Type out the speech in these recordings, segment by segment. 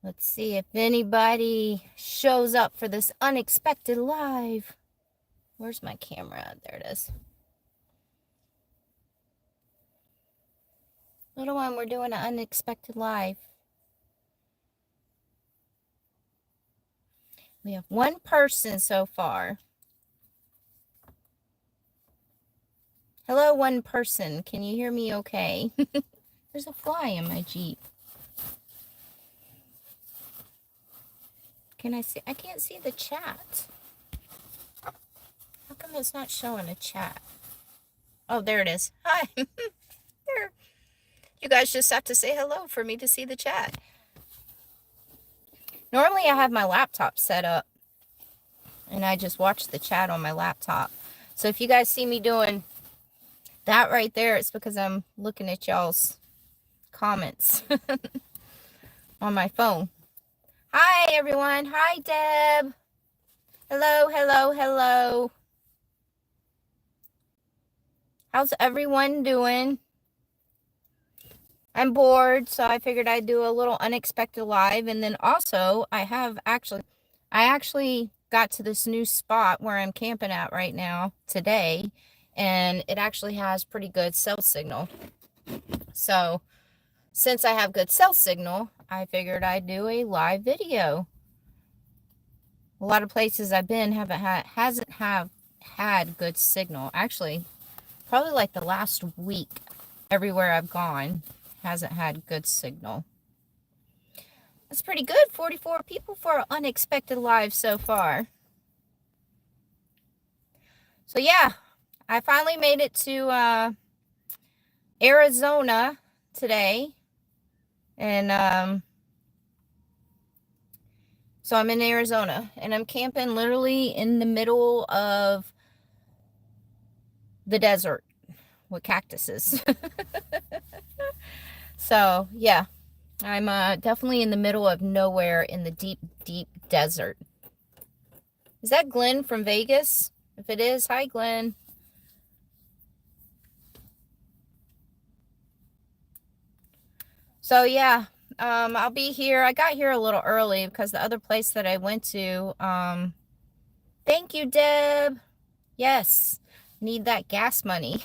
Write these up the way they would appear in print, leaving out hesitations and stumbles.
Let's see if anybody shows up for this unexpected live. Where's my camera? There it is. Little one, we're doing an unexpected live. We have one person so far. Hello, one person. Can you hear me okay? There's a fly in my Jeep. Can I see? I can't see the chat. How come it's not showing a chat? Oh, there it is. Hi. There. You guys just have to say hello for me to see the chat. Normally I have my laptop set up and I just watch the chat on my laptop. So if you guys see me doing that right there, it's because I'm looking at y'all's comments on my phone. Hi, everyone. Hi, Deb. Hello, hello, hello. How's everyone doing? I'm bored, so I figured I'd do a little unexpected live. And then also, I actually got to this new spot where I'm camping at right now today, and it actually has pretty good cell signal. So since I have good cell signal, I figured I'd do a live video. A lot of places I've been hasn't had good signal. Actually, probably like the last week, everywhere I've gone hasn't had good signal. That's pretty good. 44 people for an unexpected live so far. So yeah, I finally made it to Arizona today. And so I'm in Arizona and I'm camping literally in the middle of the desert with cactuses. So yeah, I'm definitely in the middle of nowhere in the deep, deep desert. Is that Glenn from Vegas? If it is, hi Glenn. So yeah, I'll be here. I got here a little early because the other place that I went to, thank you, Deb. Yes, need that gas money.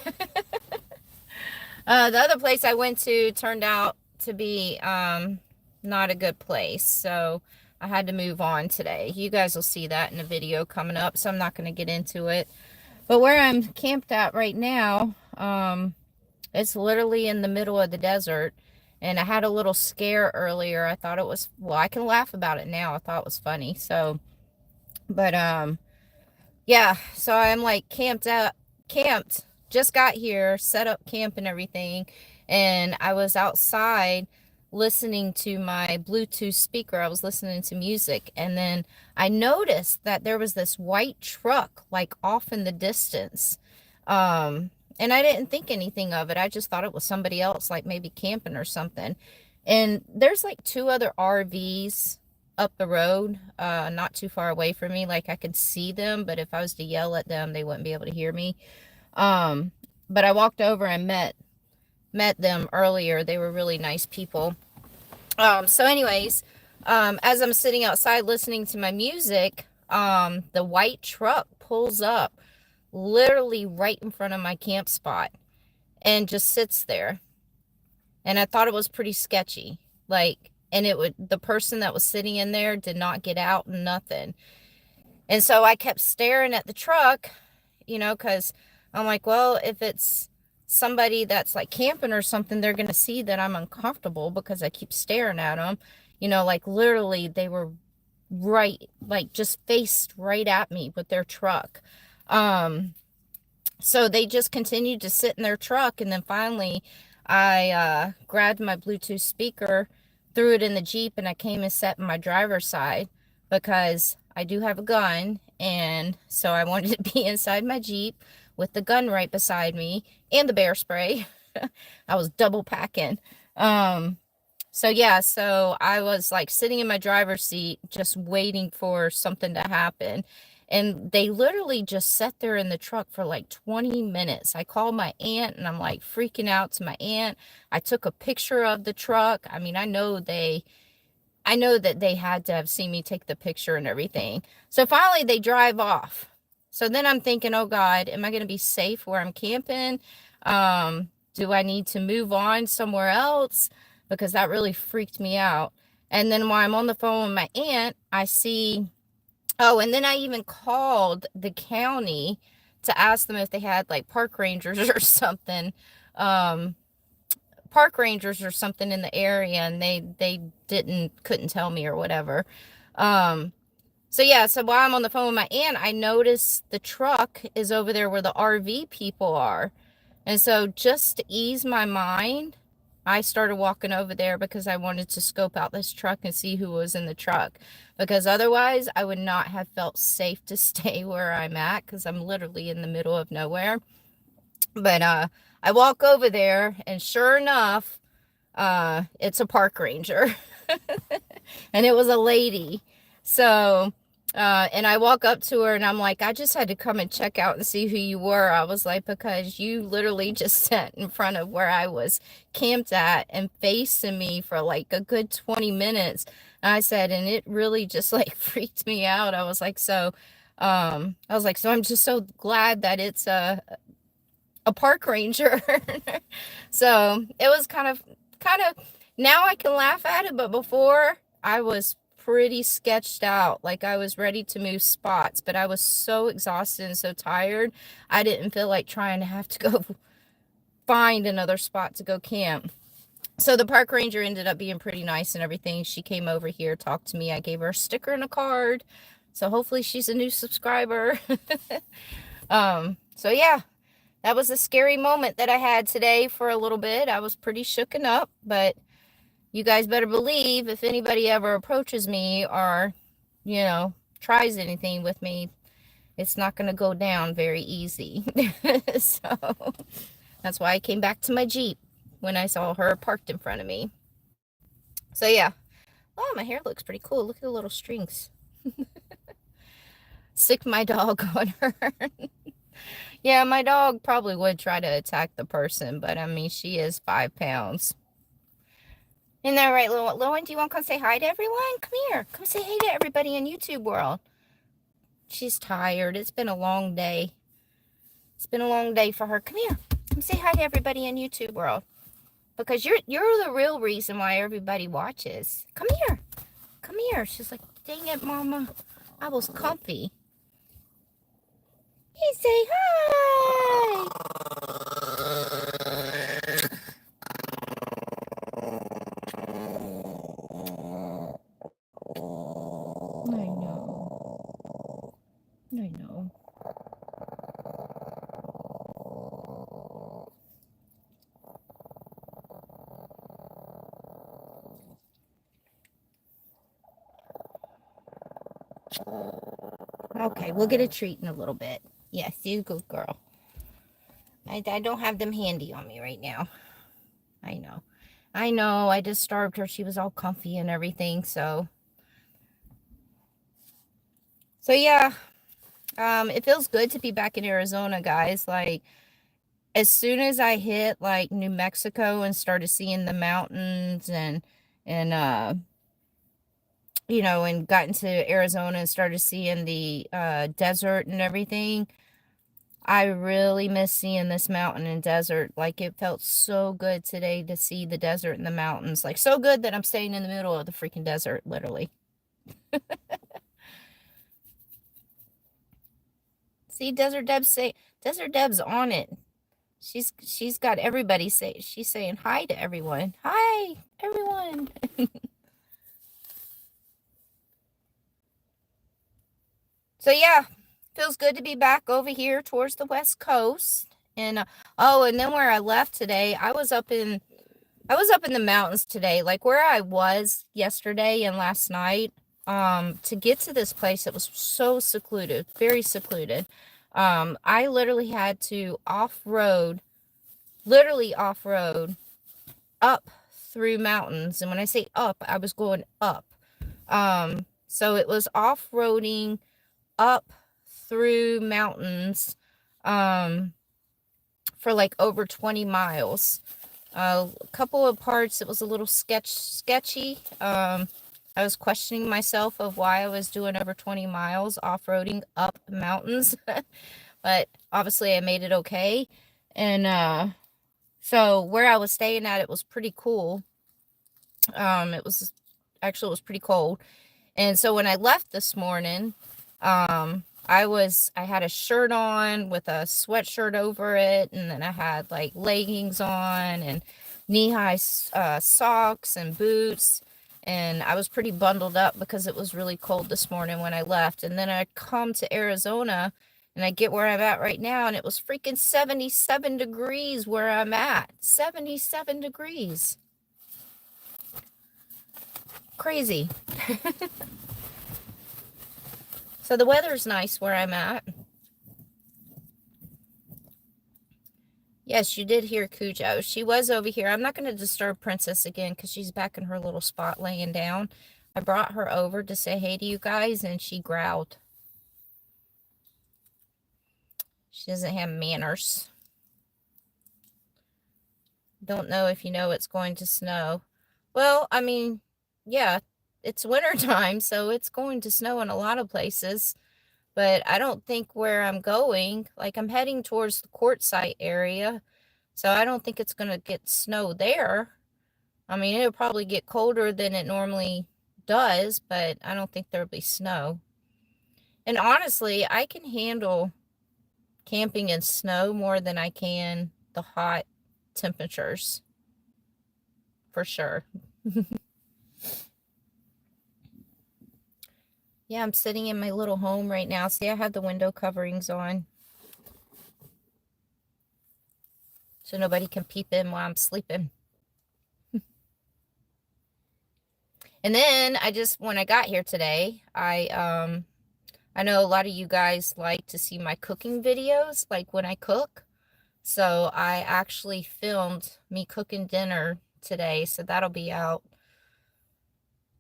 The other place I went to turned out to be not a good place, so I had to move on today. You guys will see that in a video coming up, so I'm not going to get into it. But where I'm camped at right now, it's literally in the middle of the desert. And I had a little scare earlier. I thought it was, well, I can laugh about it now. I thought it was funny. So, but, yeah, so I'm like camped, just got here, set up camp and everything. And I was outside listening to my Bluetooth speaker. I was listening to music. And then I noticed that there was this white truck like off in the distance. And I didn't think anything of it. I just thought it was somebody else, like maybe camping or something. And there's like 2 other RVs up the road, not too far away from me. Like I could see them, but if I was to yell at them, they wouldn't be able to hear me. But I walked over and met them earlier. They were really nice people. So anyways, as I'm sitting outside listening to my music, the white truck pulls up literally right in front of my camp spot and just sits there. And I thought it was pretty sketchy. Like, and the person that was sitting in there did not get out, nothing. And so I kept staring at the truck, because I'm like, well, if it's somebody that's like camping or something, they're going to see that I'm uncomfortable because I keep staring at them. Like literally they were right, like just faced right at me with their truck. So they just continued to sit in their truck. And then finally I grabbed my Bluetooth speaker, threw it in the Jeep, and I came and sat in my driver's side because I do have a gun. And so I wanted to be inside my Jeep with the gun right beside me and the bear spray. I was double packing. So yeah, so I was like sitting in my driver's seat, just waiting for something to happen. And they literally just sat there in the truck for like 20 minutes. I called my aunt and I'm like freaking out to my aunt. I took a picture of the truck. I mean, I know they I know that they had to have seen me take the picture and everything. So finally they drive off. So then I'm thinking, oh God, am I going to be safe where I'm camping? Do I need to move on somewhere else? Because that really freaked me out. And then while I'm on the phone with my aunt, I see, oh, and then I even called the county to ask them if they had like park rangers or something. Um, Park rangers or something in the area, and they couldn't tell me or whatever. um so yeah, so while I'm on the phone with my aunt, I noticed the truck is over there where the RV people are. And so just to ease my mind, I started walking over there because I wanted to scope out this truck and see who was in the truck, because otherwise I would not have felt safe to stay where I'm at, because I'm literally in the middle of nowhere. But I walk over there, and sure enough, it's a park ranger. And it was a lady. So and I walk up to her and I'm like, I just had to come and check out and see who you were. I was like, because you literally just sat in front of where I was camped at and facing me for like a good 20 minutes. And I said, and it really just like freaked me out. I was like, so so I'm just so glad that it's a park ranger. So it was kind of, now I can laugh at it, but before I was pretty sketched out. Like I was ready to move spots, but I was so exhausted and so tired. I didn't feel like trying to have to go find another spot to go camp. So the park ranger ended up being pretty nice and everything. She came over here, talked to me. I gave her a sticker and a card. So hopefully she's a new subscriber. So yeah, that was a scary moment that I had today for a little bit. I was pretty shooken up, but you guys better believe if anybody ever approaches me or, tries anything with me, it's not going to go down very easy. So that's why I came back to my Jeep when I saw her parked in front of me. So yeah. Oh, my hair looks pretty cool. Look at the little strings. Sick my dog on her. Yeah, my dog probably would try to attack the person, but I mean, she is 5 pounds. Isn't that right, Lowen? Do you want to come say hi to everyone? Come here. Come say hey to everybody in YouTube world. She's tired. It's been a long day. It's been a long day for her. Come here. Come say hi to everybody in YouTube world. Because you're the real reason why everybody watches. Come here. Come here. She's like, dang it, Mama. I was comfy. Hey, say hi. I know. I know. Okay, we'll get a treat in a little bit. Yes, you good girl. I don't have them handy on me right now. I know. I know. I just starved her. She was all comfy and everything. So yeah. It feels good to be back in Arizona, guys. Like, as soon as I hit like New Mexico and started seeing the mountains and and got into Arizona and started seeing the desert and everything, I really miss seeing this mountain and desert. Like, it felt so good today to see the desert and the mountains. Like, so good that I'm staying in the middle of the freaking desert, literally. See, Desert Deb's on it. She's got everybody she's saying hi to everyone. Hi, everyone. So yeah, feels good to be back over here towards the West Coast. And oh, and then where I left today, I was up in the mountains today, like where I was yesterday and last night. To get to this place, it was so secluded, very secluded. I literally had to literally off-road up through mountains. And when I say up, I was going up. So it was off-roading up through mountains for like over 20 miles. A couple of parts it was a little sketchy. I was questioning myself of why I was doing over 20 miles off-roading up mountains. But obviously I made it okay. And so where I was staying at, it was pretty cool. It was actually, it was pretty cold. And so when I left this morning, I had a shirt on with a sweatshirt over it, and then I had like leggings on and knee-high socks and boots, and I was pretty bundled up because it was really cold this morning when I left. And then I come to Arizona and I get where I'm at right now, and it was freaking 77 degrees where I'm at. 77 degrees. Crazy. So the weather's nice where I'm at. Yes, you did hear Cujo. She was over here. I'm not going to disturb Princess again because she's back in her little spot laying down. I brought her over to say hey to you guys, and she growled. She doesn't have manners. Don't know if you know it's going to snow. Well, I mean, yeah, it's winter time, so it's going to snow in a lot of places. But I don't think where I'm going, like I'm heading towards the quartzsite area, so I don't think it's going to get snow there. I mean, it'll probably get colder than it normally does, but I don't think there'll be snow. And honestly, I can handle camping in snow more than I can the hot temperatures, for sure. Yeah, I'm sitting in my little home right now. See, I have the window coverings on, so nobody can peep in while I'm sleeping. And then when I got here today, I know a lot of you guys like to see my cooking videos, like when I cook. So I actually filmed me cooking dinner today, so that'll be out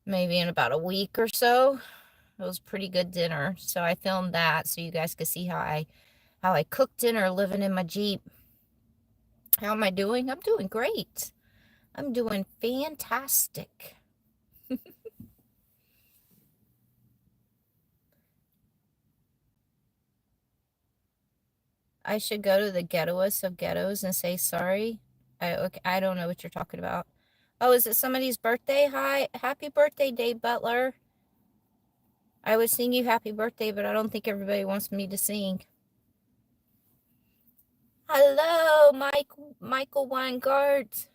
maybe in about a week or so. It was pretty good dinner, so I filmed that so you guys could see how I cook dinner living in my Jeep. How am I doing? I'm doing great. I'm doing fantastic. I should go to the ghettoest of ghettos and say sorry. I don't know what you're talking about. Oh, is it somebody's birthday? Hi, happy birthday, Dave Butler. I would sing you happy birthday, but I don't think everybody wants me to sing. Hello, Michael Weingart.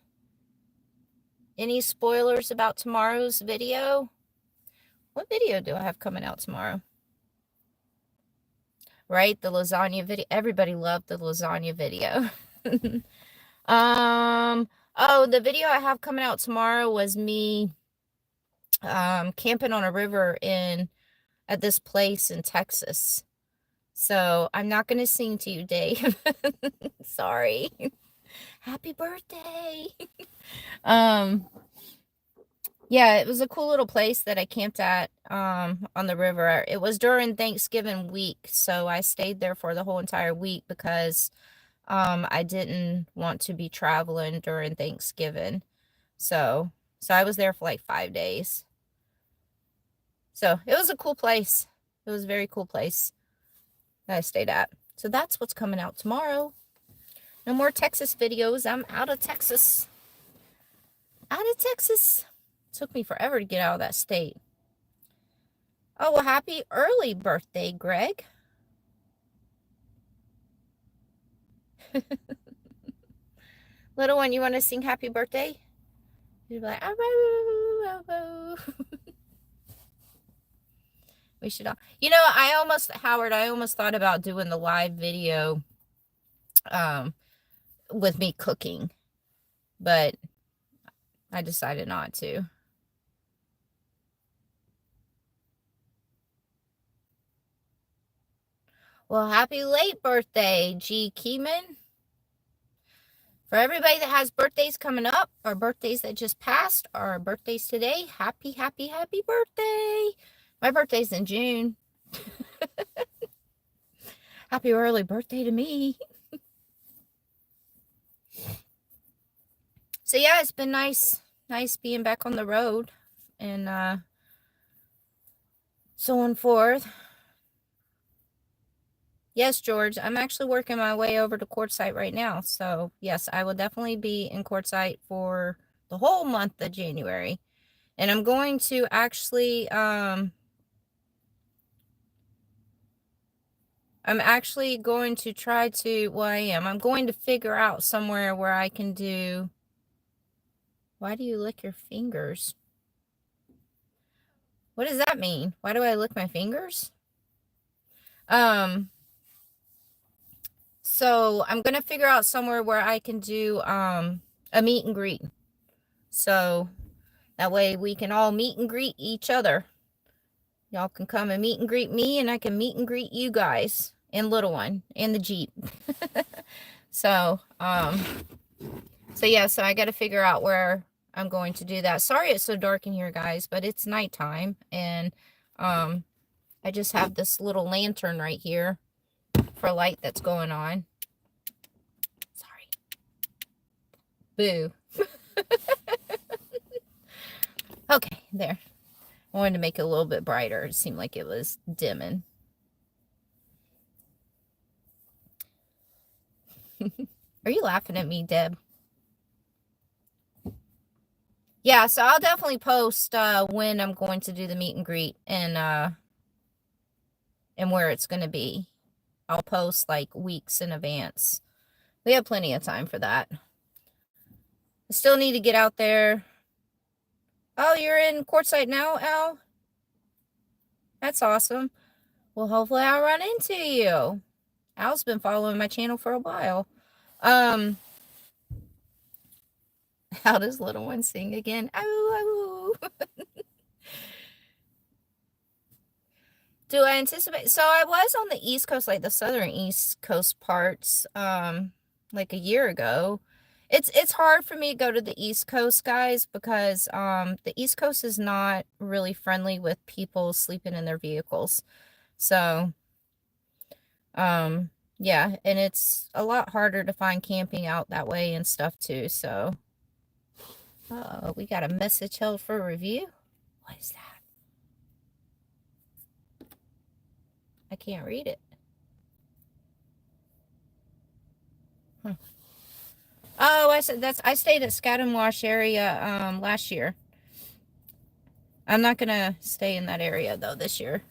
Any spoilers about tomorrow's video? What video do I have coming out tomorrow? Right, the lasagna video. Everybody loved the lasagna video. Oh, the video I have coming out tomorrow was me camping on a river at this place in Texas. So I'm not going to sing to you, Dave. Sorry. Happy birthday. Yeah, it was a cool little place that I camped at on the river. It was during Thanksgiving week, so I stayed there for the whole entire week because I didn't want to be traveling during Thanksgiving. So I was there for like 5 days. So it was a cool place. It was a very cool place that I stayed at. So that's what's coming out tomorrow. No more Texas videos. I'm out of Texas. Out of Texas. Took me forever to get out of that state. Oh, well, happy early birthday, Greg. Little one, you want to sing happy birthday? You'd be like, oh, oh, oh. We should all, Howard, I almost thought about doing the live video with me cooking, but I decided not to. Well, happy late birthday, G. Keeman. For everybody that has birthdays coming up, or birthdays that just passed, or birthdays today, happy, happy, happy birthday. My birthday's in June. Happy early birthday to me. So yeah, it's been nice being back on the road. And so on forth. Yes, George, I'm actually working my way over to Quartzsite right now. So yes, I will definitely be in Quartzsite for the whole month of January. And I'm going to actually, I'm actually going to try to, well, I'm going to figure out somewhere where I can do, why do you lick your fingers? What does that mean? Why do I lick my fingers? Um, so I'm going to figure out somewhere where I can do, a meet and greet. So that way we can all meet and greet each other. Y'all can come and meet and greet me, and I can meet and greet you guys and little one and the Jeep. So, yeah, so I got to figure out where I'm going to do that. Sorry it's so dark in here, guys, but it's nighttime, and I just have this little lantern right here for light that's going on. Sorry. Boo. Okay, there. I wanted to make it a little bit brighter. It seemed like it was dimming. Are you laughing at me, Deb? Yeah, so I'll definitely post when I'm going to do the meet and greet and where it's going to be. I'll post like weeks in advance. We have plenty of time for that. I still need to get out there. Oh, you're in Quartzsite now, Al? That's awesome. Well, hopefully I'll run into you. Al's been following my channel for a while. How does little one sing again? Ow, ow. Do I anticipate? So I was on the East Coast, like the southern East Coast parts, like a year ago. It's hard for me to go to the East Coast, guys, because the East Coast is not really friendly with people sleeping in their vehicles. So yeah, and it's a lot harder to find camping out that way and stuff too. So oh, we got a message held for review. What is that? I can't read it. Huh. Oh, I said I stayed at Scatumwash area last year. I'm not gonna stay in that area though this year.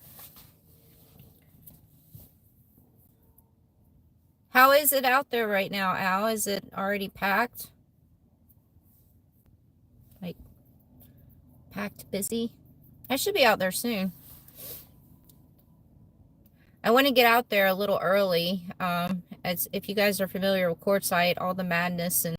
How is it out there right now, Al? Is it already packed? Like packed busy? I should be out there soon. I want to get out there a little early. As if you guys are familiar with Quartzsite, all the madness and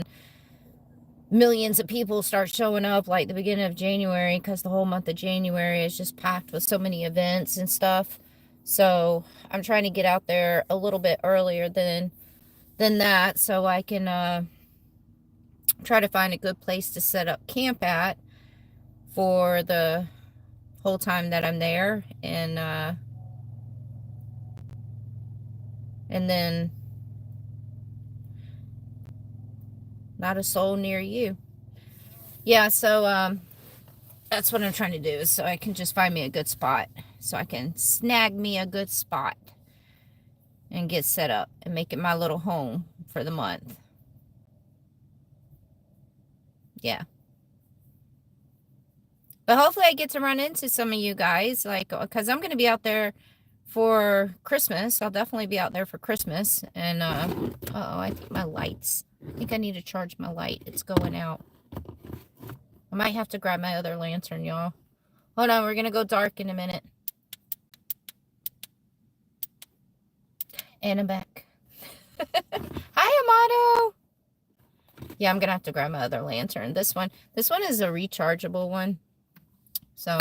millions of people start showing up like the beginning of January, because the whole month of January is just packed with so many events and stuff. So I'm trying to get out there a little bit earlier than that, so I can try to find a good place to set up camp at for the whole time that I'm there, and then not a soul near you. Yeah, so that's what I'm trying to do, is so I can just find me a good spot, so I can snag me a good spot and get set up and make it my little home for the month. Yeah. But hopefully I get to run into some of you guys, like, because I'm going to be out there for Christmas. I'll definitely be out there for Christmas. And, uh-oh, I think my lights. I think I need to charge my light. It's going out. I might have to grab my other lantern, y'all. Hold on, we're going to go dark in a minute. And I'm back. Hi, Amato. Yeah, I'm going to have to grab my other lantern. This one is a rechargeable one. So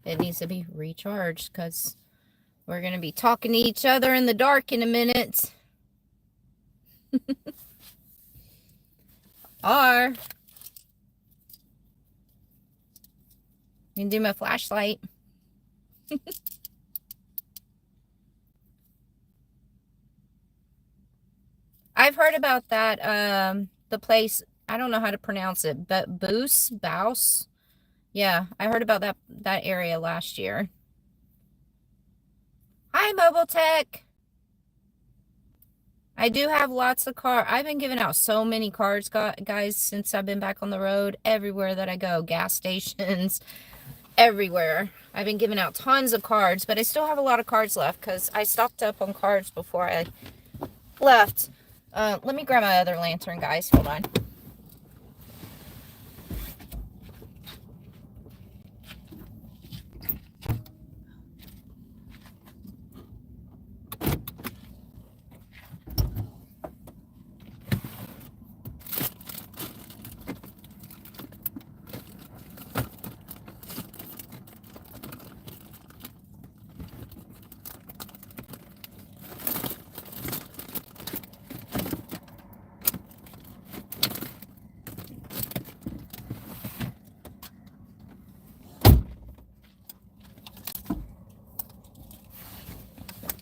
it needs to be recharged, because we're going to be talking to each other in the dark in a minute. Or you can do my flashlight. I've heard about that, the place, I don't know how to pronounce it, but Bouse. Yeah, I heard about that area last year. Hi, Mobile Tech. I do have lots of cards. I've been giving out so many cards, guys, since I've been back on the road. Everywhere that I go, gas stations, everywhere. I've been giving out tons of cards, but I still have a lot of cards left because I stocked up on cards before I left. Let me grab my other lantern, guys. Hold on.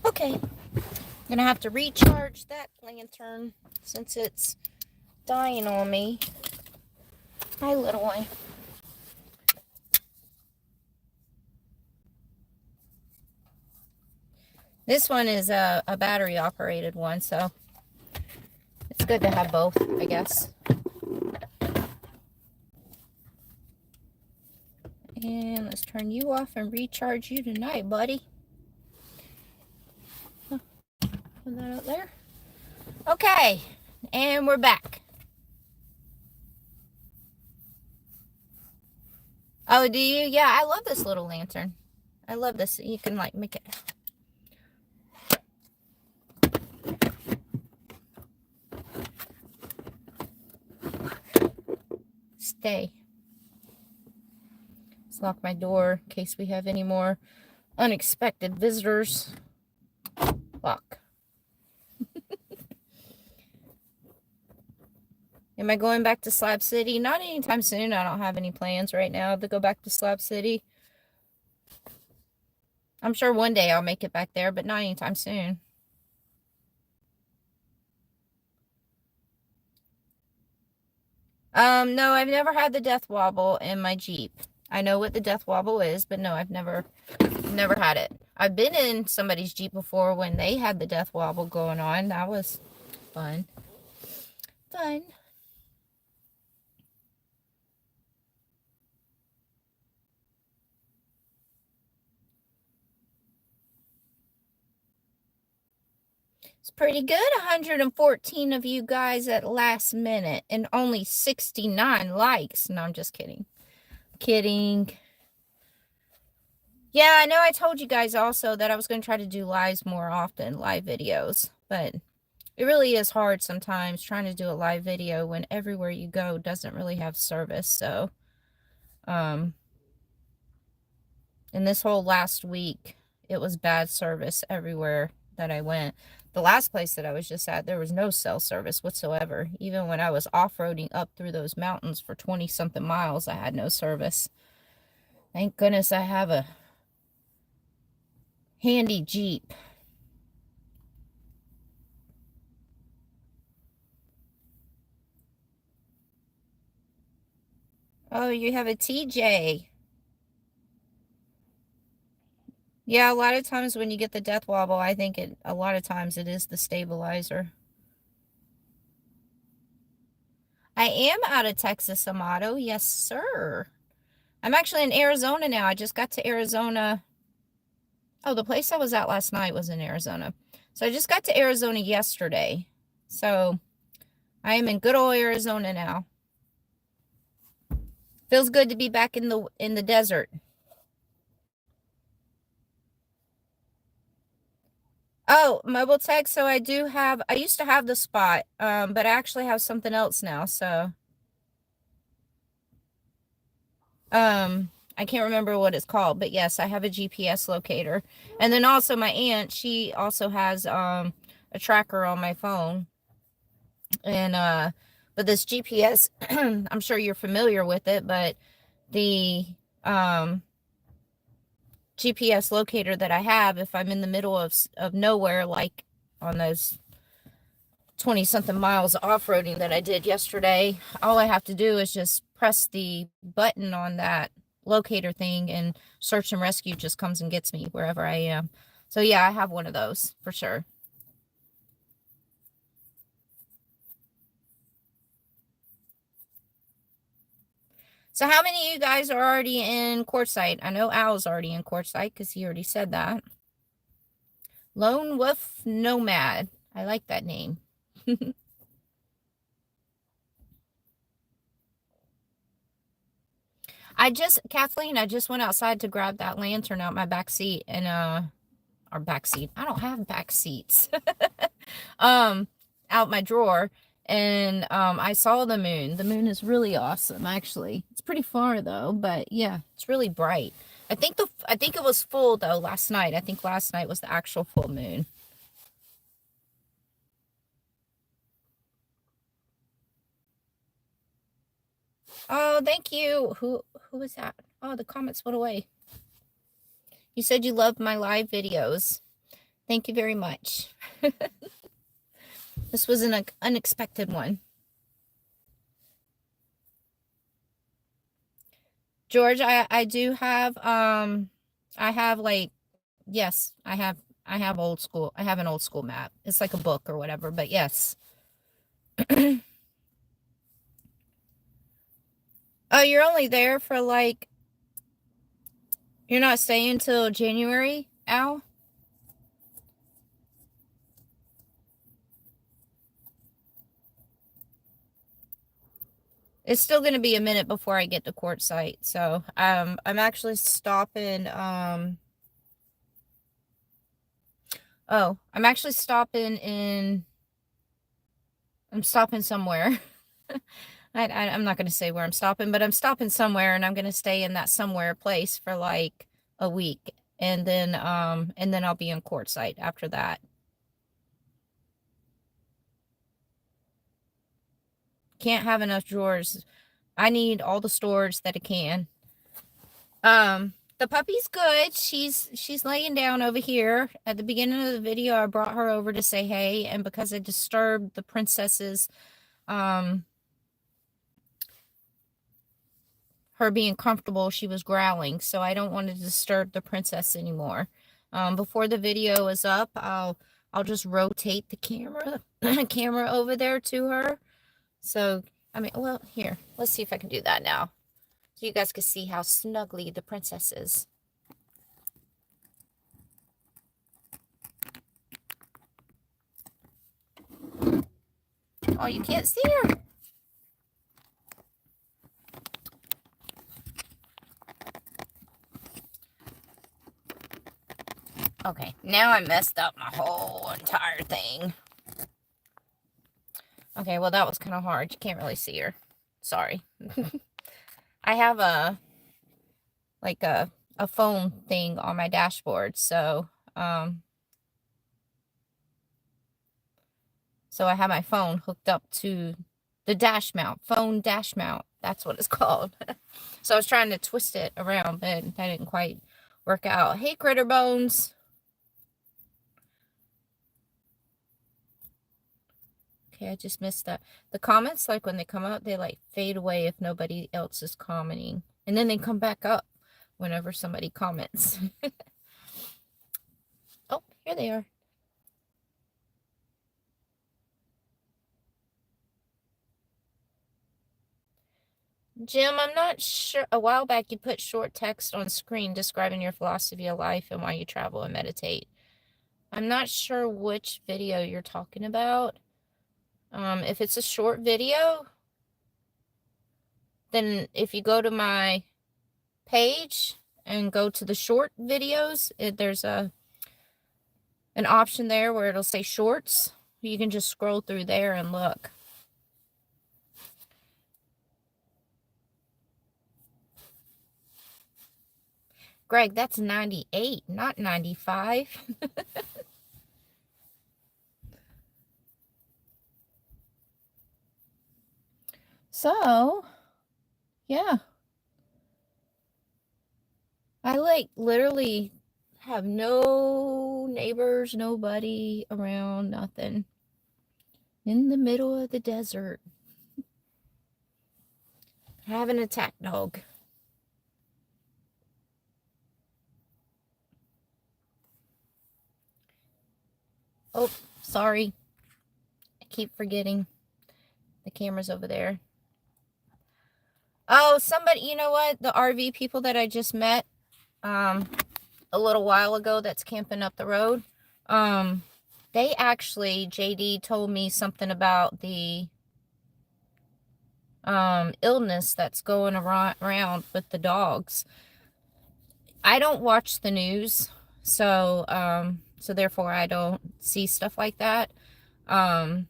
Okay. I'm gonna have to recharge that lantern since it's dying on me. Hi, little one. This one is a battery operated one, so it's good to have both, I guess. And let's turn you off and recharge you tonight, buddy. Put that up there. Okay, and we're back. Oh, do you? Yeah, I love this little lantern. I love this. You can like make it. Stay. Let's lock my door in case we have any more unexpected visitors. Lock. Am I going back to Slab City? Not anytime soon. I don't have any plans right now to go back to Slab City. I'm sure one day I'll make it back there, but not anytime soon. No, I've never had the death wobble in my Jeep. I know what the death wobble is, but no, I've never had it. I've been in somebody's Jeep before when they had the death wobble going on. That was fun. Fun. It's pretty good. 114 of you guys at last minute and only 69 likes. No, I'm just kidding. Kidding. Yeah, I know I told you guys also that I was going to try to do lives more often, live videos, but it really is hard sometimes trying to do a live video when everywhere you go doesn't really have service. So, and this whole last week, it was bad service everywhere that I went. The last place that I was just at, there was no cell service whatsoever. Even when I was off-roading up through those mountains for 20-something miles, I had no service. Thank goodness I have a handy Jeep. Oh, you have a TJ. Yeah, a lot of times when you get the death wobble, I think a lot of times it is the stabilizer. I am out of Texas, Amato. Yes, sir. I'm actually in Arizona now. I just got to Arizona. Oh, the place I was at last night was in Arizona. So I just got to Arizona yesterday. So I am in good old Arizona now. Feels good to be back in the desert. Oh, mobile tech. So I used to have the spot, but I actually have something else now. So, I can't remember what it's called, but yes, I have a GPS locator. And then also my aunt, she also has, a tracker on my phone. And, but this GPS, I'm sure you're familiar with it, but the, GPS locator that I have, if I'm in the middle of nowhere, like on those 20-something miles off-roading that I did yesterday, all I have to do is just press the button on that locator thing and search and rescue just comes and gets me wherever I am. So yeah, I have one of those for sure. So how many of you guys are already in Quartzsite? I know Al's already in Quartzsite because he already said that. Lone Wolf Nomad. I like that name. Kathleen, I just went outside to grab that lantern out my back seat and our back seat. I don't have back seats. Out my drawer, and I saw the moon. The moon is really awesome, actually. It's pretty far though, but yeah, it's really bright. I think it was full though last night. I think last night was the actual full moon. Oh, thank you. Who was that? Oh, the comments went away. You said you loved my live videos. Thank you very much. This was an unexpected one. George, I do have I have like, yes, I have old school. I have an old school map. It's like a book or whatever, but yes. Oh, you're only there for like, you're not staying till January, Al? It's still going to be a minute before I get to Quartzsite. So, I'm actually stopping, oh, I'm actually stopping in, I'm stopping somewhere. I'm not going to say where I'm stopping, but I'm stopping somewhere and I'm going to stay in that somewhere place for like a week. And then I'll be in Quartzsite after that. Can't have enough drawers. I need all the storage that it can. The puppy's good. She's laying down over here. At the beginning of the video, I brought her over to say hey, and because I disturbed the princess's her being comfortable, she was growling, so I don't want to disturb the princess anymore. Before the video is up, I'll just rotate the camera over there to her. So, I mean, well, here, let's see if I can do that now. So you guys can see how snuggly the princess is. Oh, you can't see her. Okay, now I messed up my whole entire thing. Okay, well, that was kind of hard. You can't really see her. Sorry. I have a phone thing on my dashboard, so so I have my phone hooked up to the dash mount, phone dash mount. That's what it's called. So I was trying to twist it around, but that didn't quite work out. Hey, Critter Bones. Okay, I just missed that. The comments, like when they come up, they like fade away if nobody else is commenting. And then they come back up whenever somebody comments. Oh, here they are. Jim, I'm not sure. A while back, you put short text on screen describing your philosophy of life and why you travel and meditate. I'm not sure which video you're talking about. If it's a short video, then if you go to my page and go to the short videos, there's an option there where it'll say shorts. You can just scroll through there and look. Greg, that's 98, not 95. So, yeah. I like literally have no neighbors, nobody around, nothing. In the middle of the desert. I have an attack dog. sorry. I keep forgetting. The camera's over there. Oh, somebody, you know what? The RV people that I just met a little while ago that's camping up the road. They actually, JD told me something about the illness that's going around with the dogs. I don't watch the news, so therefore I don't see stuff like that. So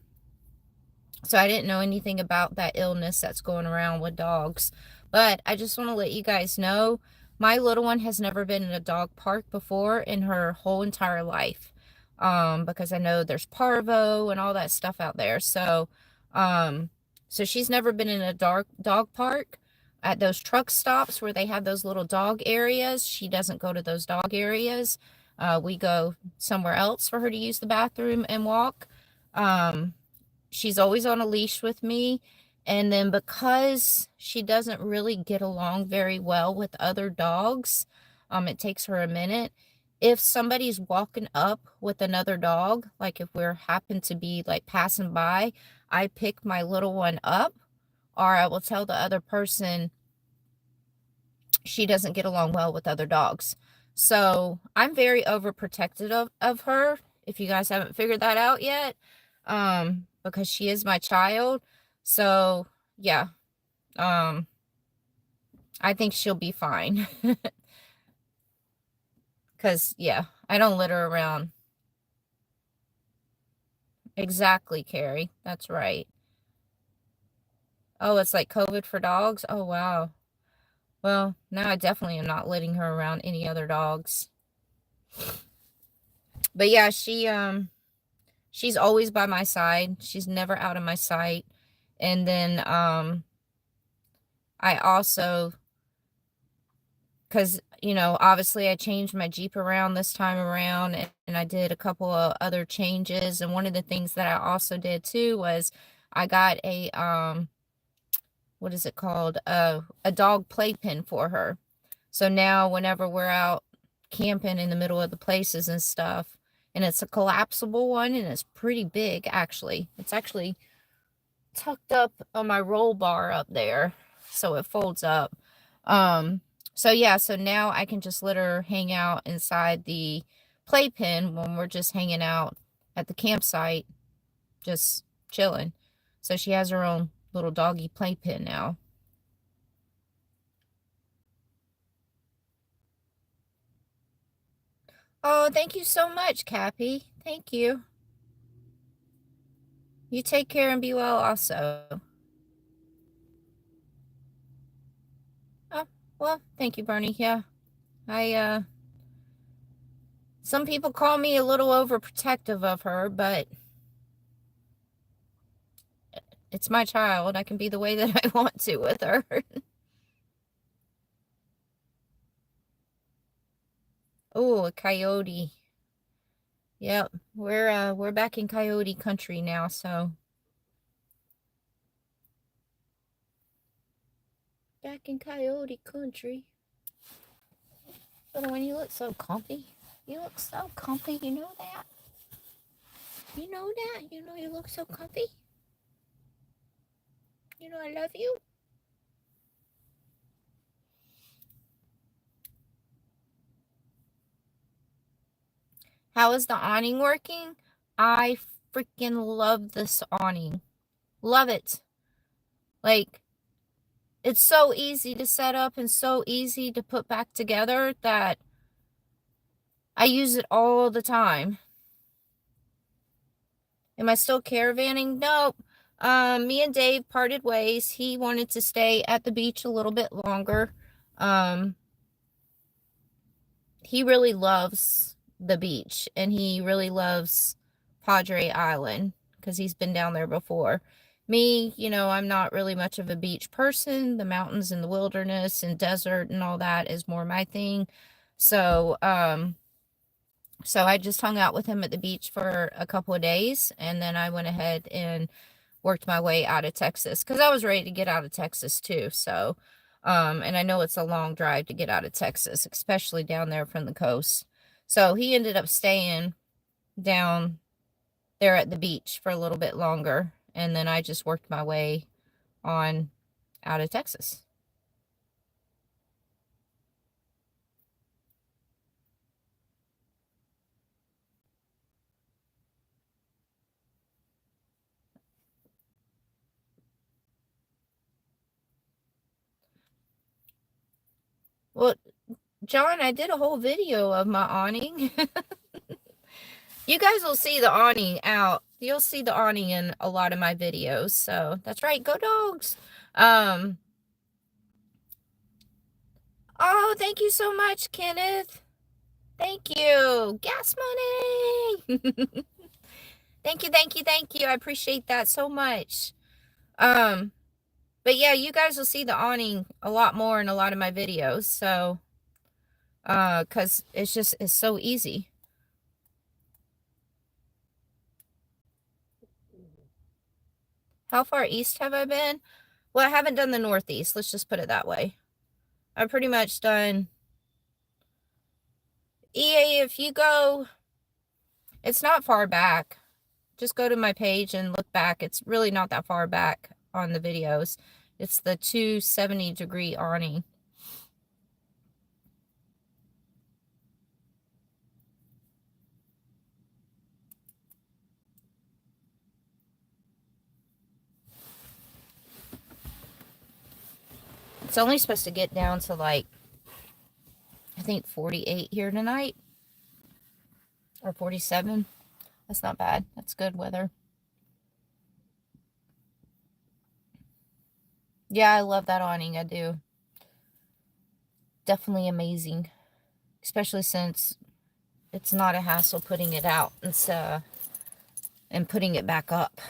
I didn't know anything about that illness that's going around with dogs. But I just want to let you guys know, my little one has never been in a dog park before in her whole entire life. Because I know there's parvo and all that stuff out there. So, so she's never been in a dog park. At those truck stops where they have those little dog areas, she doesn't go to those dog areas. We go somewhere else for her to use the bathroom and walk. She's always on a leash with me. And then because she doesn't really get along very well with other dogs, it takes her a minute. If somebody's walking up with another dog, like if we're happen to be like passing by, I pick my little one up, or I will tell the other person she doesn't get along well with other dogs. So I'm very overprotective of her, if you guys haven't figured that out yet, because she is my child. So yeah, I think she'll be fine. Because yeah, I don't litter around. Exactly, Carrie. That's right. Oh, it's like COVID for dogs? Oh, wow. Well, now I definitely am not letting her around any other dogs. But yeah, she's always by my side. She's never out of my sight. And then I also, because obviously I changed my Jeep around this time around, and I did a couple of other changes. And one of the things that I also did too was I got a what is it called? A dog playpen for her. So now whenever we're out camping in the middle of the places and stuff, and it's a collapsible one, and it's pretty big actually. It's actually tucked up on my roll bar up there, so it folds up. So yeah, so now I can just let her hang out inside the playpen when we're just hanging out at the campsite, just chilling. So she has her own little doggy playpen now. Oh, thank you so much, Cappy. Thank you. You take care and be well also. Oh, well, thank you, Bernie. Yeah. Some people call me a little overprotective of her, but it's my child. I can be the way that I want to with her. Oh, a coyote. Yep. We're back in coyote country now, so back in coyote country. Little one, you look so comfy. You look so comfy, you know that? You know that? You know you look so comfy? You know I love you? How is the awning working? I freaking love this awning. Love it. Like, it's so easy to set up and so easy to put back together that I use it all the time. Am I still caravanning? Nope. Me and Dave parted ways. He wanted to stay at the beach a little bit longer. He really loves the beach, and he really loves Padre Island because he's been down there before. Me, I'm not really much of a beach person. The mountains and the wilderness and desert and all that is more my thing. So, so I just hung out with him at the beach for a couple of days, and then I went ahead and worked my way out of Texas because I was ready to get out of Texas too. So, and I know it's a long drive to get out of Texas, especially down there from the coast. So he ended up staying down there at the beach for a little bit longer. And then I just worked my way on out of Texas. Well, John, I did a whole video of my awning. You guys will see the awning out. You'll see the awning in a lot of my videos. So that's right. Go dogs. Oh, thank you so much, Kenneth. Thank you. Gas money. Thank you, thank you, thank you. I appreciate that so much. But yeah, you guys will see the awning a lot more in a lot of my videos. So, because it's so easy. How far east have I been? Well, I haven't done the Northeast. Let's just put it that way. I've pretty much done EA. If you go, it's not far back. Just go to my page and look back. It's really not that far back on the videos. It's the 270-degree awning. It's only supposed to get down to like, I think 48 here tonight. Or 47. That's not bad. That's good weather. Yeah, I love that awning. I do. Definitely amazing. Especially since it's not a hassle putting it out and putting it back up.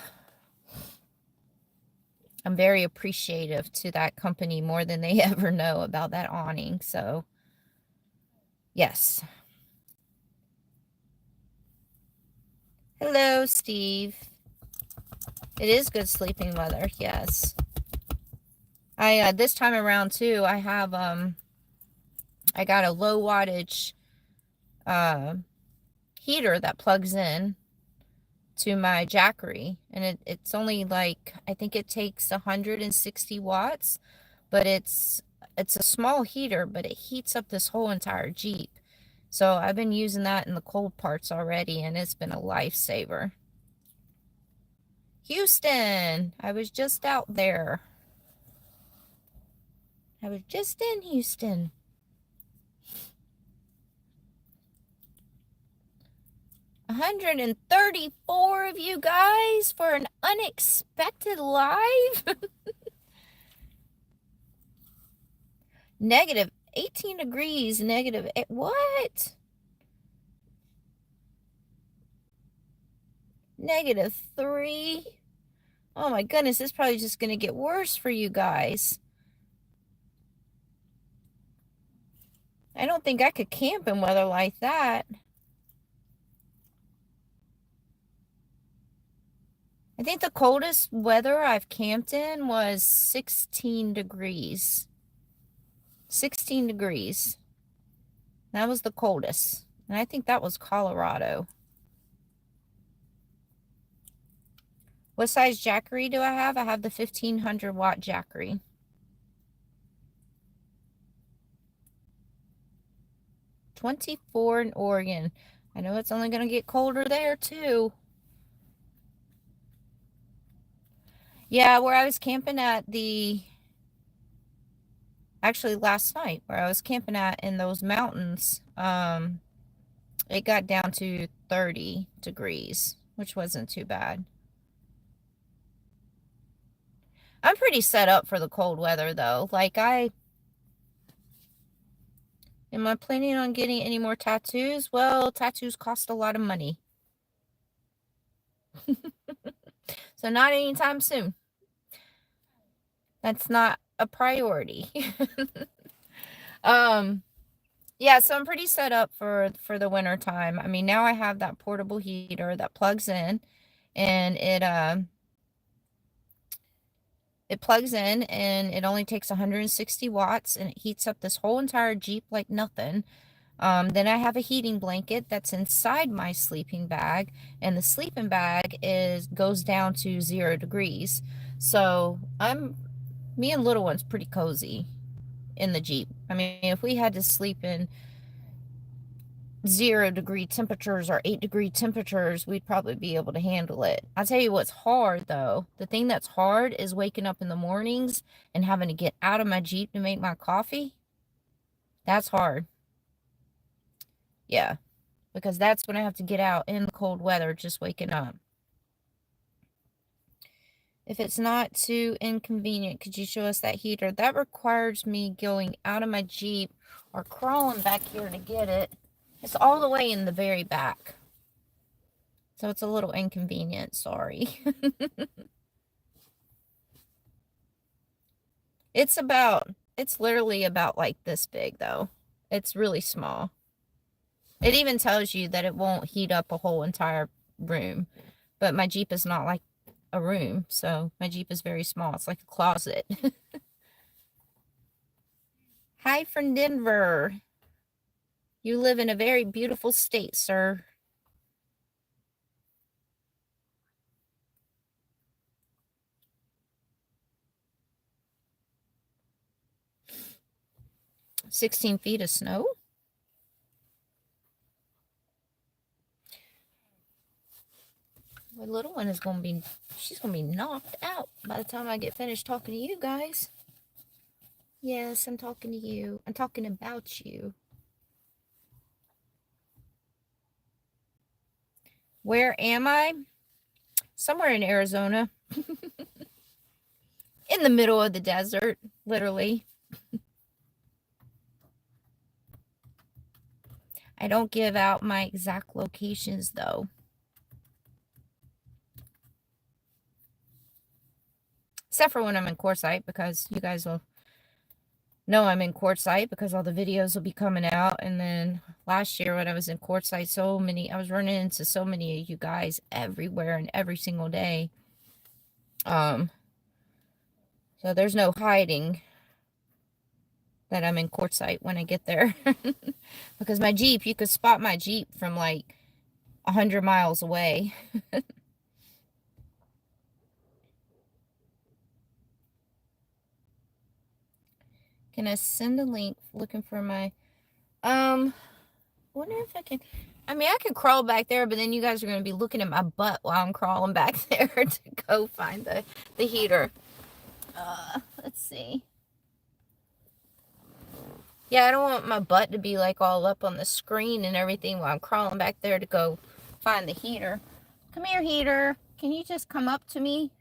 I'm very appreciative to that company more than they ever know about that awning. So, yes. Hello, Steve. It is good sleeping weather, yes. I this time around too, I have I got a low wattage heater that plugs in to my Jackery, and it's only like, I think it takes 160 watts, but it's a small heater, but it heats up this whole entire Jeep. So I've been using that in the cold parts already, and it's been a lifesaver. Houston, I was just out there. I was just in Houston. 134 of you guys for an unexpected live. Negative 18 degrees, negative eight. What? -3. Oh my goodness, this is probably just going to get worse for you guys. I don't think I could camp in weather like that. I think the coldest weather I've camped in was 16 degrees. 16 degrees. That was the coldest. And I think that was Colorado. What size Jackery do I have? I have the 1500 watt Jackery. 24 in Oregon. I know it's only going to get colder there too. Yeah, where I was camping at actually last night, where I was camping at in those mountains, it got down to 30 degrees, which wasn't too bad. I'm pretty set up for the cold weather though. Like, am I planning on getting any more tattoos? Well, tattoos cost a lot of money. So not anytime soon. That's not a priority. Yeah, so I'm pretty set up for the winter time. I mean, now I have that portable heater that plugs in, and it plugs in and it only takes 160 watts, and it heats up this whole entire Jeep like nothing. Then I have a heating blanket that's inside my sleeping bag, and the sleeping bag goes down to 0 degrees. So me and little one's pretty cozy in the Jeep. I mean, if we had to sleep in 0 degree temperatures or 8 degree temperatures, we'd probably be able to handle it. I'll tell you what's hard though. The thing that's hard is waking up in the mornings and having to get out of my Jeep to make my coffee. That's hard. Yeah, because that's when I have to get out in the cold weather, just waking up. If it's not too inconvenient, could you show us that heater? That requires me going out of my Jeep or crawling back here to get it. It's all the way in the very back. So it's a little inconvenient, sorry. It's literally about like this big though. It's really small. It even tells you that it won't heat up a whole entire room. But my Jeep is not like a room, so my Jeep is very small. It's like a closet. Hi from Denver. You live in a very beautiful state, sir. "16 feet of snow?" My little one is going to be, she's going to be knocked out by the time I get finished talking to you guys. Yes, I'm talking to you. I'm talking about you. Where am I? Somewhere in Arizona. In the middle of the desert, literally. I don't give out my exact locations, though. Except for when I'm in Quartzsite, because you guys will know I'm in Quartzsite because all the videos will be coming out. And then last year when I was in Quartzsite, I was running into so many of you guys everywhere and every single day. So there's no hiding that I'm in Quartzsite when I get there. Because my Jeep, you could spot my Jeep from like 100 miles away. Can I send a link looking for my, wonder if I can, I mean, I could crawl back there, but then you guys are going to be looking at my butt while I'm crawling back there to go find the heater. Let's see. Yeah, I don't want my butt to be like all up on the screen and everything while I'm crawling back there to go find the heater. Come here, heater. Can you just come up to me?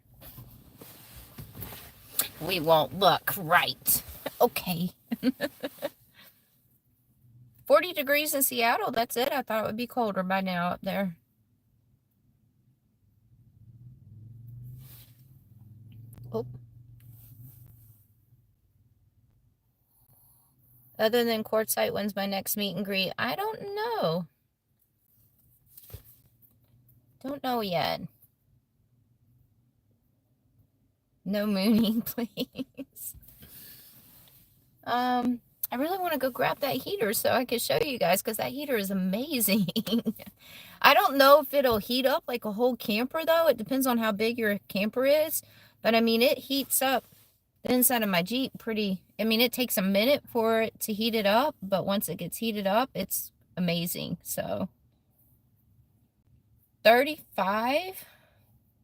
We won't look, right. Okay. 40 degrees in Seattle, that's it. I thought it would be colder by now up there. Oh. Other than Quartzsite, when's my next meet and greet? I don't know. Don't know yet. No mooning, please. I really want to go grab that heater so I can show you guys because that heater is amazing. I don't know if it'll heat up like a whole camper though. It depends on how big your camper is. But I mean, it heats up the inside of my Jeep pretty. I mean, it takes a minute for it to heat it up, but once it gets heated up, it's amazing. So 35?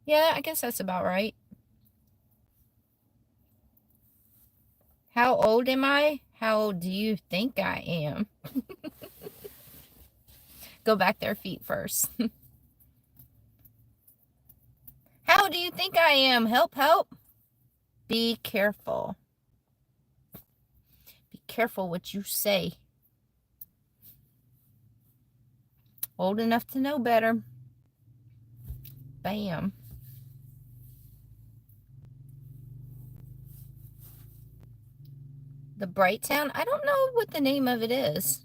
Yeah, I guess that's about right. How old am I? How old do you think I am? Go back their feet first. How do you think I am? Help, help. Be careful. Be careful what you say. Old enough to know better. Bam. The Bright Town? I don't know what the name of it is.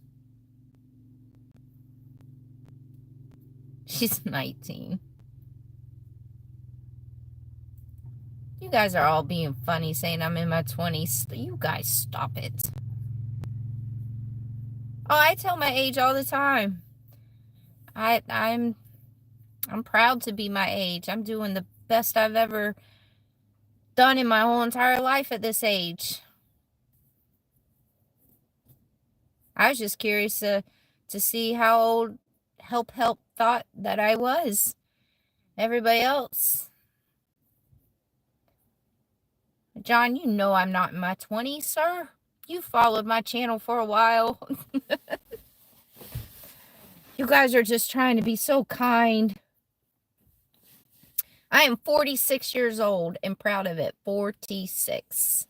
She's 19. You guys are all being funny saying I'm in my 20s. You guys stop it. Oh, I tell my age all the time. I'm proud to be my age. I'm doing the best I've ever done in my whole entire life at this age. I was just curious to see how old Help thought that I was. Everybody else. John, you know I'm not in my 20s, sir. You followed my channel for a while. You guys are just trying to be so kind. I am 46 years old and proud of it. 46.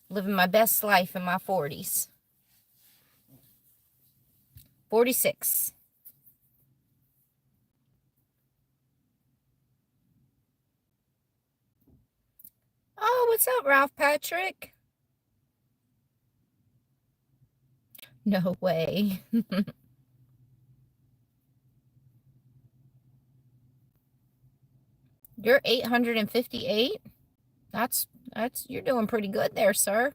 Living my best life in my 40s. 46. Oh, what's up, Ralph Patrick? No way. You're 858? That's you're doing pretty good there, sir.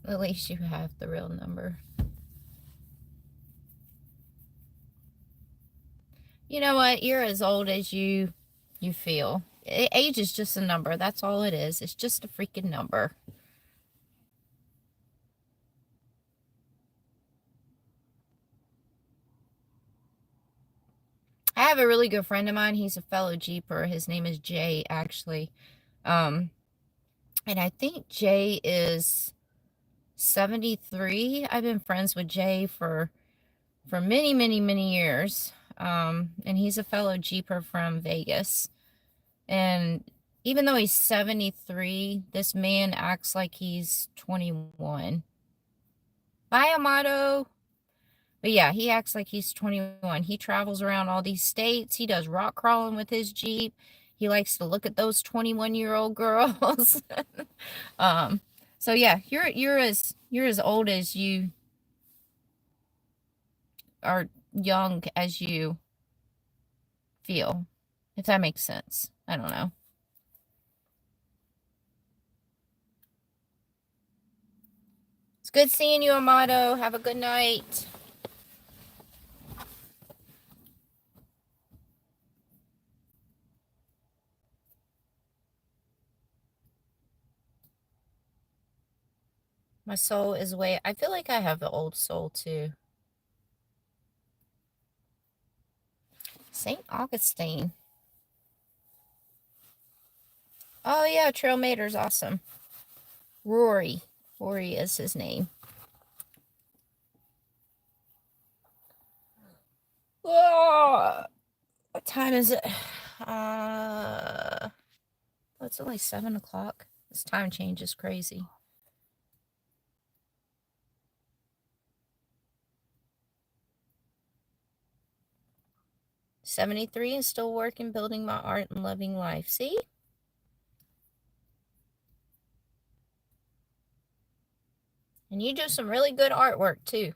At least you have the real number. You know what? You're as old as you feel. Age is just a number. That's all it is. It's just a freaking number. I have a really good friend of mine. He's a fellow Jeeper. His name is Jay, actually. And I think Jay is 73. I've been friends with Jay for many, many, many years. And he's a fellow Jeeper from Vegas. And even though he's 73, this man acts like he's 21. Bye, Amato. But yeah, he acts like he's 21. He travels around all these states. He does rock crawling with his Jeep. He likes to look at those 21-year-old girls. So yeah, you're as old as you are young as you feel, if that makes sense. I don't know. It's good seeing you, Amato. Have a good night. My soul is way. I feel like I have the old soul too. St. Augustine. Oh yeah, Trail Mater's awesome. Rory. Rory is his name. Oh, what time is it? It's only 7 o'clock. This time change is crazy. '73 and still working, building my art and loving life. See? And you do some really good artwork too.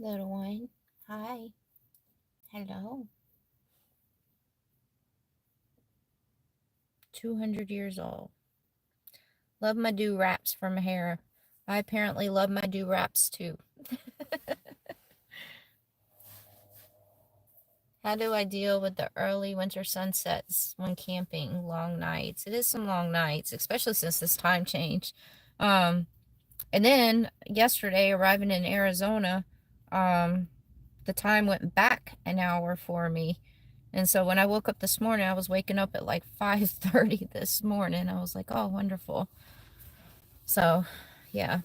Little one. Hi. Hello. 200 years old. Love my do-raps for my hair. I apparently love my do-raps too. How do I deal with the early winter sunsets when camping? Long nights. It is some long nights, especially since this time change. And then yesterday, arriving in Arizona, the time went back an hour for me. And so when I woke up this morning, I was waking up at like 5:30 this morning. I was like, oh, wonderful. So, yeah.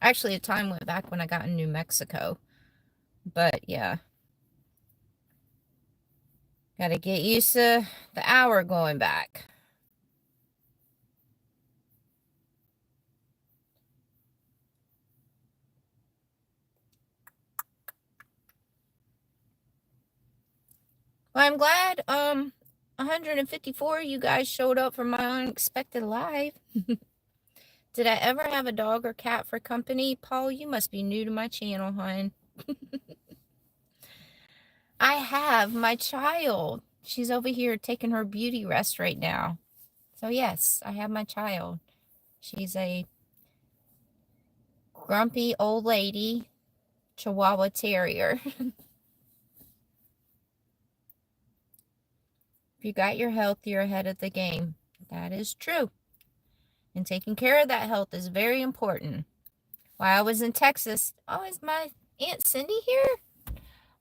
Actually, the time went back when I got in New Mexico. But, yeah. Got to get used to the hour going back. Well, I'm glad 154 you guys showed up for my unexpected live. Did I ever have a dog or cat for company? Paul, you must be new to my channel, hon. I have my child. She's over here taking her beauty rest right now. So yes, I have my child. She's a grumpy old lady Chihuahua Terrier. If you got your health, you're ahead of the game. That is true. And taking care of that health is very important. While I was in Texas, oh, is my Aunt Cindy here?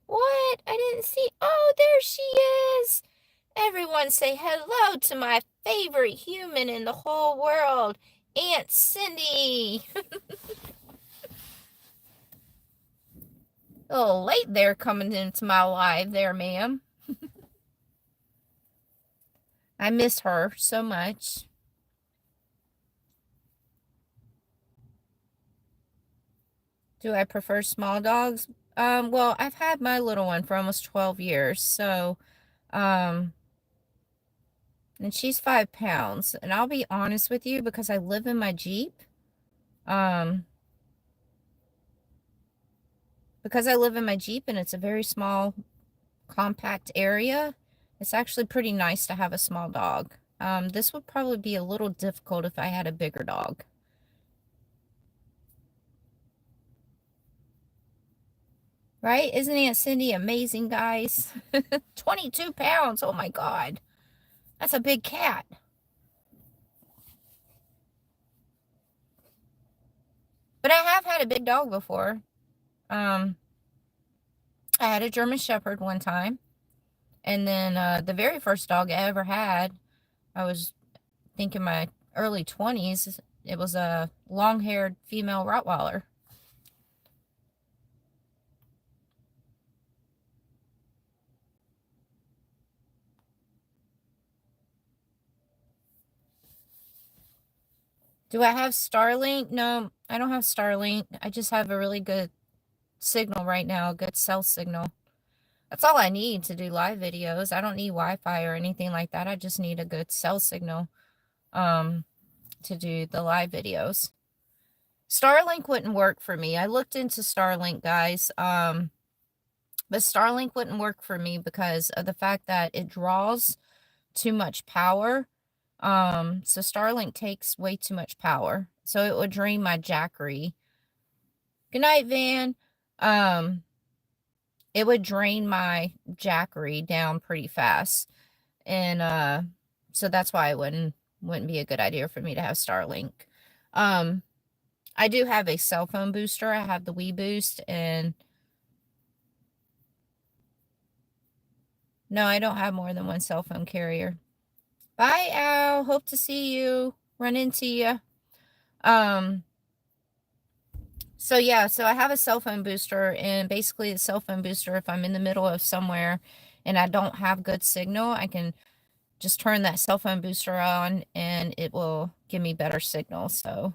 What? I didn't see. Oh, there she is. Everyone say hello to my favorite human in the whole world, Aunt Cindy. A little late there coming into my live there, ma'am. I miss her so much. Do I prefer small dogs? Well, I've had my little one for almost 12 years, so, and she's 5 pounds. And I'll be honest with you, because I live in my Jeep, um, and it's a very small, compact area, it's actually pretty nice to have a small dog. This would probably be a little difficult if I had a bigger dog. Right? Isn't Aunt Cindy amazing, guys? 22 pounds. Oh my God. That's a big cat. But I have had a big dog before. I had a German Shepherd one time. And then the very first dog I ever had, I was thinking my early 20s. It was a long-haired female Rottweiler. Do I have Starlink? No, I don't have Starlink. I just have a really good signal right now, a good cell signal. That's all I need to do live videos. I don't need Wi-Fi or anything like that. I just need a good cell signal to do the live videos. Starlink wouldn't work for me. I looked into Starlink, guys, but Starlink wouldn't work for me because of the fact that it draws too much power. So Starlink takes way too much power. So it would drain my Jackery. Good night, Van. It would drain my Jackery down pretty fast. And so that's why it wouldn't be a good idea for me to have Starlink. I do have a cell phone booster. I have the Wii Boost, and no, I don't have more than one cell phone carrier. Bye, Al. Hope to see you. Run into you. So yeah, so I have a cell phone booster, and basically the cell phone booster, if I'm in the middle of somewhere and I don't have good signal, I can just turn that cell phone booster on and it will give me better signal. So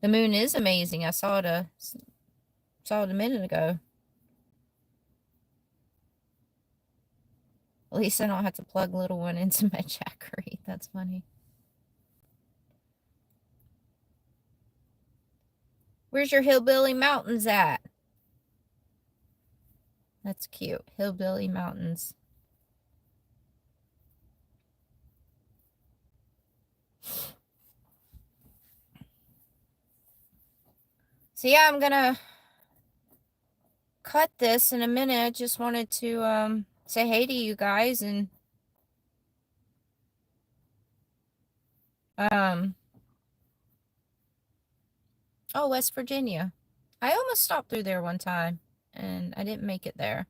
the moon is amazing. I saw it a minute ago. At least I don't have to plug little one into my Jackery. That's funny. Where's your Hillbilly Mountains at? That's cute. Hillbilly Mountains. So yeah, I'm gonna cut this in a minute. I just wanted to say hey to you guys, and oh, West Virginia. I almost stopped through there one time and I didn't make it there.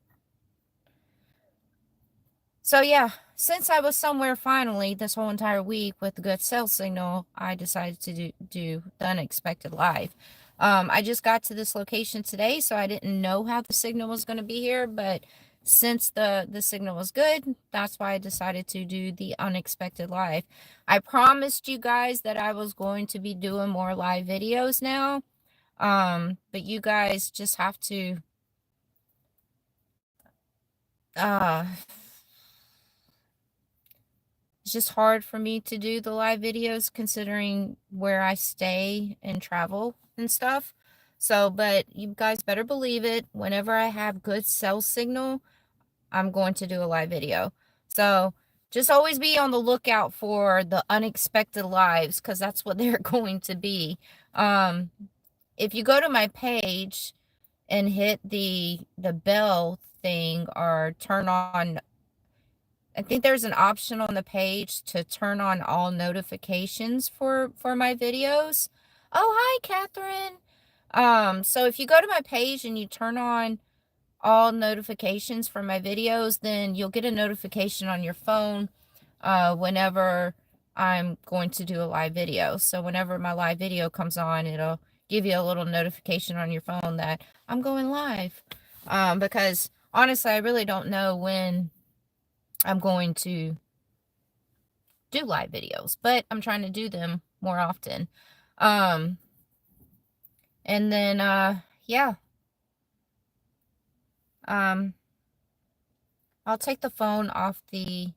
So yeah, since I was somewhere finally this whole entire week with a good cell signal, I decided to do the unexpected live. I just got to this location today, so I didn't know how the signal was going to be here, but since the signal was good, that's why I decided to do the unexpected live. I promised you guys that I was going to be doing more live videos now, but you guys just have to uh it's just hard for me to do the live videos considering where I stay and travel and stuff. So, but you guys better believe it. Whenever I have good cell signal, I'm going to do a live video. So just always be on the lookout for the unexpected lives, because that's what they're going to be. If you go to my page and hit the bell thing or turn on, I think there's an option on the page to turn on all notifications for my videos. Oh, hi, Catherine. So if you go to my page and you turn on all notifications for my videos, then you'll get a notification on your phone whenever I'm going to do a live video. So whenever my live video comes on, it'll give you a little notification on your phone that I'm going live. Because honestly, I really don't know when I'm going to do live videos, but I'm trying to do them more often. And then, yeah. I'll take the phone off the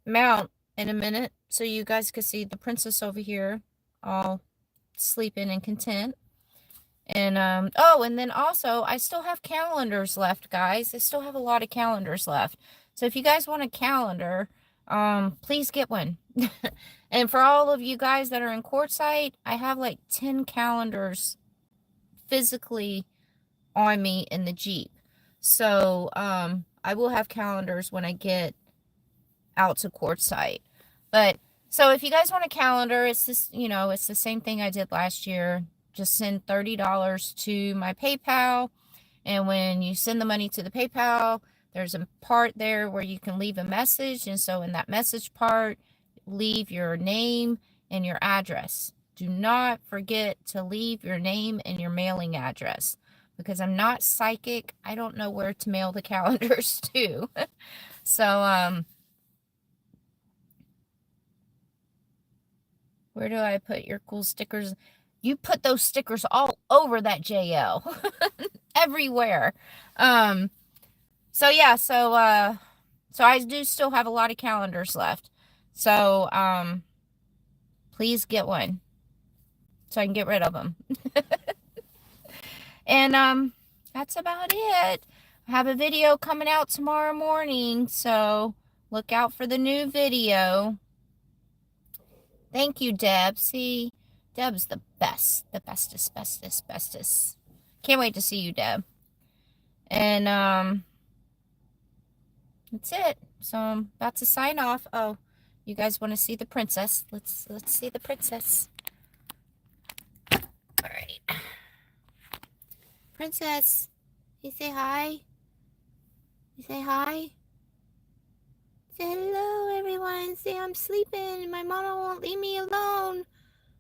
mount in a minute so you guys can see the princess over here all sleeping and content. And oh, and then also I still have calendars left, guys. I still have a lot of calendars left. So if you guys want a calendar, please get one. And for all of you guys that are in Quartzsite, I have like 10 calendars physically on me in the Jeep. So I will have calendars when I get out to Quartzsite. But so if you guys want a calendar, it's this, you know, it's the same thing I did last year. Just send $30 to my PayPal, and when you send the money to the PayPal, there's a part there where you can leave a message, and so in that message part, leave your name and your address. Do not forget to leave your name and your mailing address, because I'm not psychic. I don't know where to mail the calendars to. So where do I put your cool stickers? You put those stickers all over that JL. Everywhere. So yeah, so I do still have a lot of calendars left. So please get one so I can get rid of them. And that's about it. I have a video coming out tomorrow morning, so look out for the new video. Thank you, Deb. See, Deb's the best. The bestest, bestest, bestest. Can't wait to see you, Deb. And that's it. So I'm about to sign off. Oh, you guys want to see the princess? Let's see the princess. All right. Princess, you say hi? You say hi? Say hello, everyone. Say I'm sleeping. My mama won't leave me alone.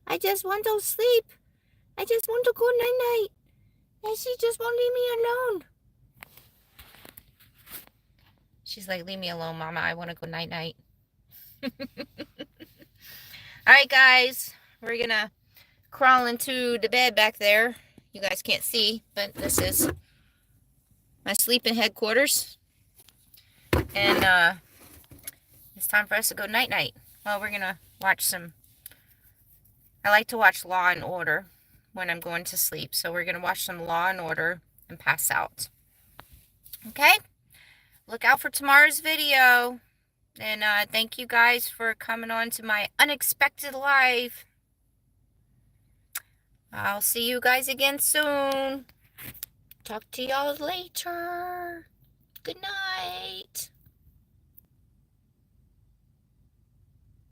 I just want to sleep. I just want to go night-night. And she just won't leave me alone. She's like, leave me alone, Mama. I want to go night-night. Alright, guys. We're going to crawl into the bed back there. You guys can't see, but this is my sleeping headquarters. And it's time for us to go night-night. Well, we're going to watch some... I like to watch Law and Order when I'm going to sleep. So we're going to watch some Law and Order and pass out. Okay? Look out for tomorrow's video. And thank you guys for coming on to my unexpected live. I'll see you guys again soon. Talk to y'all later. Good night.